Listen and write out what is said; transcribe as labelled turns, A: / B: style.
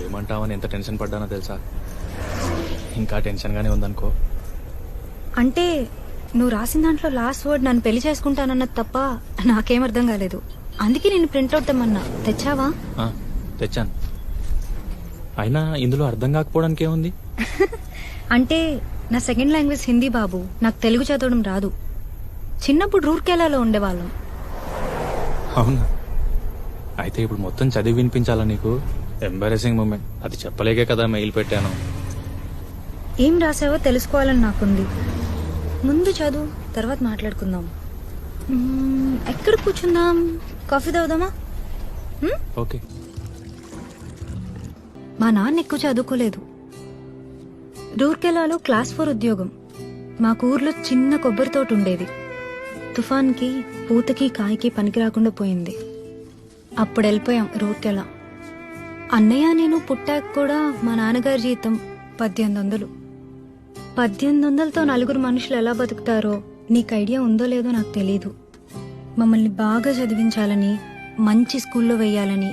A: ఏమంటావని ఎంత టెన్షన్ పడ్డానో తెలుసా? ఇంకా టెన్షన్గానే ఉందనుకో.
B: అంటే నువ్వు రాసిన దాంట్లో లాస్ట్ వర్డ్ నన్ను పెళ్లి చేసుకుంటానన్నది తప్ప నాకేం అర్థం కాలేదు. అందుకే నేను ప్రింట్అవుట్ తెమ్మన్నా. తెచ్చావా?
A: తెచ్చాను. అయినా ఇందులో అర్థం కాకపోవడానికి ఏముంది?
B: అంటే నా సెకండ్ లాంగ్వేజ్ హిందీ బాబు. నాకు తెలుగు చదవడం రాదు. చిన్నప్పుడు రూర్కేలాలో ఉండేవాళ్ళం.
A: అవునా? అయితే ఇప్పుడు మొత్తం చదివి వినిపించాలా నీకు? Embarrassing moment. అది చెప్పలేకే కదా మెయిల్ పెట్టాను.
B: ఏం రాసావో తెలుసుకోవాలని నాకుంది. ముందు చదువు, తర్వాత మాట్లాడుకుందాం. ఎక్కడ కూర్చుందాం? కాఫీ తాగుదామా?
A: ఓకే.
B: మా నాన్న ఎక్కువ చదువుకోలేదు. రూర్కెలాలో క్లాస్ 4 ఉద్యోగం. మాకు ఊర్లో చిన్న కొబ్బరి తోట ఉండేది. తుఫాన్కి పూతకి కాయకి పనికి రాకుండా పోయింది. అప్పుడు వెళ్ళిపోయాం రూర్కెలా. అన్నయ్య నేను పుట్టాక కూడా మా నాన్నగారి జీతం 1800. 1800తో 4 మనుషులు ఎలా బతుకుతారో నీకు ఐడియా ఉందో లేదో నాకు తెలీదు. మమ్మల్ని బాగా చదివించాలని, మంచి స్కూల్లో వెయ్యాలని